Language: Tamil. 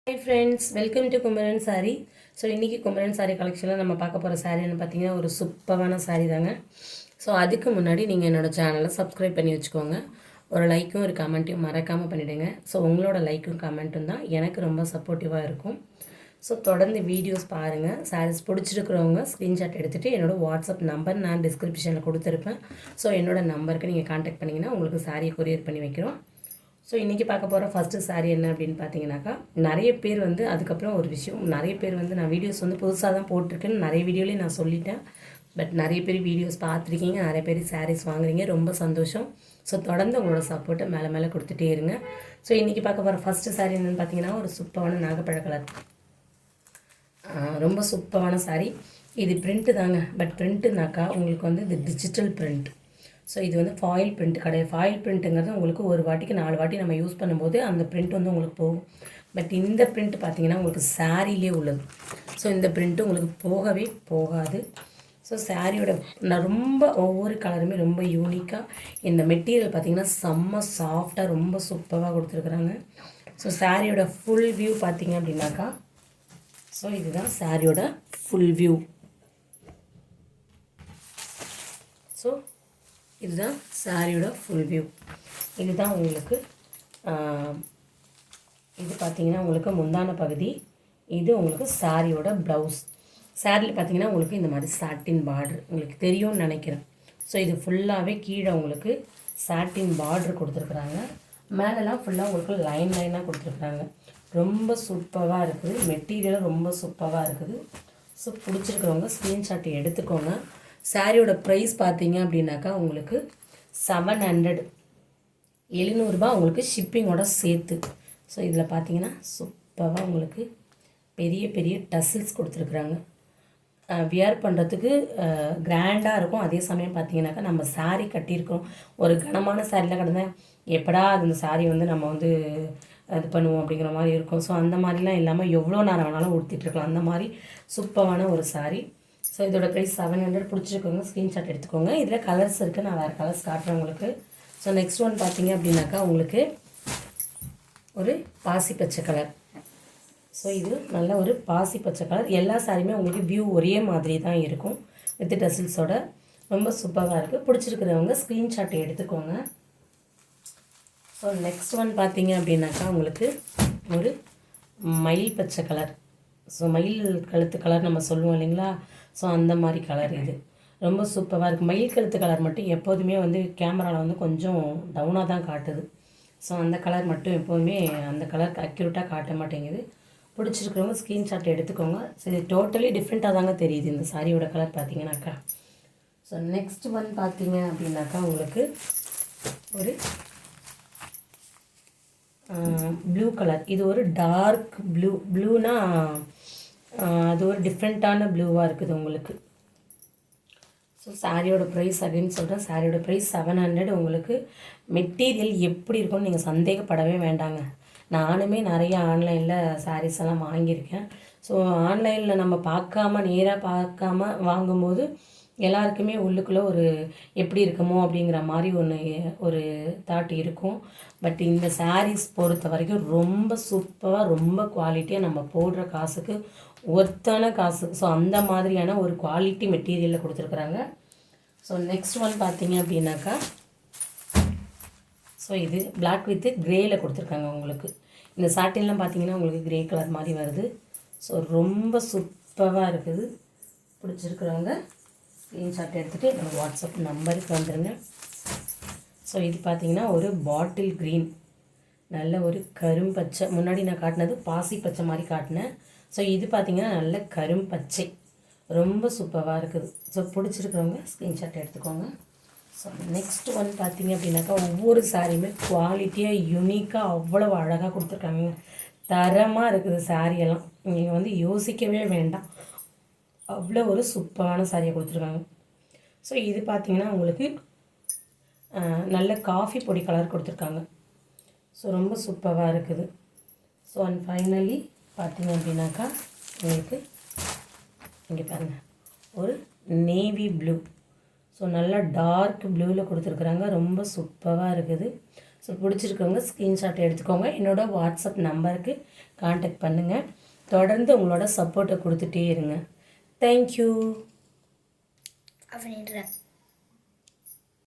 Hi friends, welcome to Kumaran Saree. So இன்றைக்கி குமரன் சாரீ கலெக்ஷனில் நம்ம பார்க்க போகிற சாரீன்னு பார்த்தீங்கன்னா ஒரு சூப்பரான சாரீ தாங்க. ஸோ அதுக்கு முன்னாடி நீங்கள் என்னோடய சேனலை சப்ஸ்கிரைப் பண்ணி வச்சுக்கோங்க. ஒரு லைக்கும் ஒரு கமெண்ட்டையும் மறக்காமல் பண்ணிவிடுங்க. ஸோ உங்களோட லைக்கும் கமெண்ட்டும் தான் எனக்கு ரொம்ப சப்போர்ட்டிவாக இருக்கும். ஸோ தொடர்ந்து வீடியோஸ் பாருங்கள். சாரீஸ் பிடிச்சிருக்கிறவங்க ஸ்க்ரீன்ஷாட் எடுத்துகிட்டு என்னோடய வாட்ஸ்அப் நம்பர் நான் டிஸ்கிரிப்ஷனில் கொடுத்துருப்பேன். ஸோ என்னோடய நம்பருக்கு நீங்கள் கான்டாக்ட் பண்ணிங்கன்னா உங்களுக்கு சாரியை கொரியர் பண்ணி வைக்கிறோம். ஸோ இன்றைக்கி பார்க்க போகிற ஃபஸ்ட்டு சாரீ என்ன அப்படின்னு பார்த்தீங்கன்னாக்கா, நிறைய பேர் அதுக்கப்புறம் ஒரு விஷயம், நிறைய பேர் நான் வீடியோஸ் புதுசாக தான் போட்டிருக்கேன்னு நிறைய வீடியோலேயும் நான் சொல்லிட்டேன். பட் நிறைய பேர் வீடியோஸ் பார்த்துருக்கீங்க, நிறைய பேர் சாரீஸ் வாங்குறீங்க, ரொம்ப சந்தோஷம். ஸோ தொடர்ந்து உங்களோட சப்போர்ட்டை மேலே மேலே கொடுத்துட்டே இருங்க. ஸோ இன்றைக்கி பார்க்க போகிற ஃபஸ்ட்டு சாரீ என்னென்னு பார்த்தீங்கன்னா, ஒரு சூப்பரான நாகப்பழ கலர், ரொம்ப சூப்பரான சாரீ. இது பிரிண்ட்டு தாங்க. பட் பிரிண்ட்டுனாக்கா உங்களுக்கு இது டிஜிட்டல் பிரிண்ட். ஸோ இது ஃபாயில் பிரிண்ட் கிடையாது. ஃபாயில் பிரிண்ட்டுங்கிறது உங்களுக்கு ஒரு வாட்டிக்கு 4 வாட்டி நம்ம யூஸ் பண்ணும்போது அந்த பிரிண்ட் உங்களுக்கு போகும். பட் இந்த பிரிண்ட் பார்த்திங்கன்னா உங்களுக்கு சாரிலே உள்ளது. ஸோ இந்த பிரிண்ட்டு உங்களுக்கு போகவே போகாது. ஸோ சாரியோட ரொம்ப ஒவ்வொரு கலருமே ரொம்ப யூனிக்காக, இந்த மெட்டீரியல் பார்த்திங்கன்னா செம்ம சாஃப்டாக ரொம்ப சூப்பராக கொடுத்துருக்குறாங்க. ஸோ சாரியோட ஃபுல் வியூ பார்த்திங்க அப்படின்னாக்கா, ஸோ இதுதான் சாரியோட ஃபுல் வியூ. ஸோ இதுதான் சாரியோட ஃபுல் வியூ. இதுதான் உங்களுக்கு இது பார்த்திங்கன்னா உங்களுக்கு முந்தான பகுதி. இது உங்களுக்கு சாரியோட ப்ளவுஸ். சாரியில் பார்த்திங்கன்னா உங்களுக்கு இந்த மாதிரி சாட்டின் பார்டர் உங்களுக்கு தெரியும்னு நினைக்கிறேன். ஸோ இது ஃபுல்லாகவே கீழே உங்களுக்கு சாட்டின் பார்டர் கொடுத்துருக்குறாங்க. மேலெலாம் ஃபுல்லாக உங்களுக்கு லைனாக கொடுத்துருக்குறாங்க. ரொம்ப சூப்பராக இருக்குது. மெட்டீரியலும் ரொம்ப சூப்பராக இருக்குது. ஸோ பிடிச்சிருக்கிறவங்க ஸ்க்ரீன்ஷாட் எடுத்துக்கோங்க. சாரியோட ப்ரைஸ் பார்த்தீங்க அப்படின்னாக்கா உங்களுக்கு 700, 700 உங்களுக்கு ஷிப்பிங்கோட சேர்த்து. ஸோ இதில் பார்த்தீங்கன்னா சூப்பராக உங்களுக்கு பெரிய பெரிய டசில்ஸ் கொடுத்துருக்குறாங்க. வியர் பண்ணுறதுக்கு கிராண்டாக இருக்கும். அதே சமயம் பார்த்தீங்கன்னாக்கா நம்ம சாரீ கட்டியிருக்கோம், ஒரு கனமான சாரியில் கிடந்தேன், எப்படா அந்த சாரீ நம்ம இது பண்ணுவோம் அப்படிங்கிற மாதிரி இருக்கும். ஸோ அந்த மாதிரிலாம் இல்லாமல் எவ்வளோ நேரம் வேணாலும் உடுத்திட்டுருக்கலாம். அந்த மாதிரி சூப்பரான ஒரு சாரீ. ஸோ இதோட ப்ரைஸ் 700. பிடிச்சிருக்கோங்க ஸ்க்ரீன்ஷாட் எடுத்துக்கோங்க. இதில் கலர்ஸ் இருக்குது, நான் வேறு கலர்ஸ் காட்டுறேன் உங்களுக்கு. ஸோ நெக்ஸ்ட் ஒன் பார்த்தீங்க அப்படின்னாக்கா உங்களுக்கு ஒரு பாசி பச்சை கலர். ஸோ இது நல்ல ஒரு பாசி பச்சை கலர். எல்லா சாரியுமே உங்களுக்கு வியூ ஒரே மாதிரி தான் இருக்கும் வித் டசில்ஸோட. ரொம்ப சூப்பராக இருக்குது. பிடிச்சிருக்கிறவங்க ஸ்க்ரீன்ஷாட் எடுத்துக்கோங்க. ஸோ நெக்ஸ்ட் ஒன் பார்த்தீங்க அப்படின்னாக்கா உங்களுக்கு ஒரு மயில் பச்சை கலர். ஸோ மயில் கழுத்து கலர் நம்ம சொல்லுவோம் இல்லைங்களா, ஸோ அந்த மாதிரி கலர் இது ரொம்ப சூப்பராக இருக்குது. மயில் கழுத்து கலர் மட்டும் எப்போதுமே கேமராவில் கொஞ்சம் டவுனாக தான் காட்டுது. ஸோ அந்த கலர் மட்டும் எப்போதுமே அந்த கலர் அக்யூரேட்டாக காட்ட மாட்டேங்குது. பிடிச்சிருக்கிறவங்க ஸ்க்ரீன்ஷாட் எடுத்துக்கோங்க. சரி, டோட்டலி டிஃப்ரெண்ட்டாக தாங்க தெரியுது இந்த சாரியோட கலர் பார்த்தீங்கன்னாக்கா. ஸோ நெக்ஸ்ட் ஒன் பார்த்தீங்க அப்படின்னாக்கா உங்களுக்கு ஒரு ப்ளூ கலர். இது ஒரு டார்க் ப்ளூனா அது ஒரு டிஃப்ரெண்ட்டான ப்ளூவாக இருக்குது உங்களுக்கு. ஸோ சாரியோட ப்ரைஸ் அப்படின்னு சொல்கிறேன். சாரியோட ப்ரைஸ் 700. உங்களுக்கு மெட்டீரியல் எப்படி இருக்கும்னு நீங்கள் சந்தேகப்படவே வேண்டாங்க. நானுமே நிறைய ஆன்லைனில் சாரீஸ் எல்லாம் வாங்கியிருக்கேன். ஸோ ஆன்லைனில் நம்ம நேராக பார்க்காம வாங்கும்போது எல்லாருக்குமே உள்ளுக்குள்ளே ஒரு எப்படி இருக்குமோ அப்படிங்கிற மாதிரி ஒரு தாட் இருக்கும். பட் இந்த சாரீஸ் பொறுத்த வரைக்கும் ரொம்ப சூப்பராக, ரொம்ப குவாலிட்டியாக, நம்ம போடுற காசுக்கு ஒர்த்தான காசு. ஸோ அந்த மாதிரியான ஒரு குவாலிட்டி மெட்டீரியலில் கொடுத்துருக்குறாங்க. ஸோ நெக்ஸ்ட் ஒன் பார்த்தீங்க அப்படின்னாக்கா, ஸோ இது பிளாக் வித்து க்ரேயில் கொடுத்துருக்காங்க உங்களுக்கு. இந்த சாட்டின்லாம் பார்த்தீங்கன்னா உங்களுக்கு க்ரே கலர் மாதிரி வருது. ஸோ ரொம்ப சூப்பராக இருக்குது. பிடிச்சிருக்கிறவங்க ஸ்க்ரீன்ஷாட் எடுத்துகிட்டு என்னோடய வாட்ஸ்அப் நம்பருக்கு வந்துடுங்க. ஸோ இது பார்த்திங்கன்னா ஒரு பாட்டில் க்ரீன், நல்ல ஒரு கரும்பச்சை. முன்னாடி நான் காட்டினது பாசி பச்சை மாதிரி காட்டினேன். ஸோ இது பார்த்திங்கன்னா நல்ல கரும்பச்சை, ரொம்ப சூப்பராக இருக்குது. ஸோ பிடிச்சிருக்கிறவங்க ஸ்க்ரீன்ஷாட் எடுத்துக்கோங்க. ஸோ நெக்ஸ்ட் ஒன் பார்த்திங்க அப்படின்னாக்கா ஒவ்வொரு சாரியுமே குவாலிட்டியாக யூனிக்காக அவ்வளோ அழகாக கொடுத்துருக்காங்க. தரமாக இருக்குது சாரியெல்லாம். நீங்கள் யோசிக்கவே வேண்டாம், அவ்வளோ ஒரு சூப்பரான சாரியை கொடுத்துருக்காங்க. ஸோ இது பார்த்திங்கன்னா உங்களுக்கு நல்ல காஃபி பொடி கலர் கொடுத்துருக்காங்க. ஸோ ரொம்ப சூப்பராக இருக்குது. ஸோ அண்ட் ஃபைனலி பார்த்திங்க அப்படின்னாக்கா உங்களுக்கு இங்கே பாருங்கள் ஒரு நேவி ப்ளூ. ஸோ நல்லா டார்க் ப்ளூவில் கொடுத்துருக்குறாங்க. ரொம்ப சூப்பராக இருக்குது. ஸோ பிடிச்சிருக்கவங்க ஸ்க்ரீன்ஷாட் எடுத்துக்கோங்க. என்னோடய வாட்ஸ்அப் நம்பருக்கு காண்டாக்ட் பண்ணுங்கள். தொடர்ந்து உங்களோட சப்போர்ட்டை கொடுத்துட்டே இருங்க. தேங்க்யூ.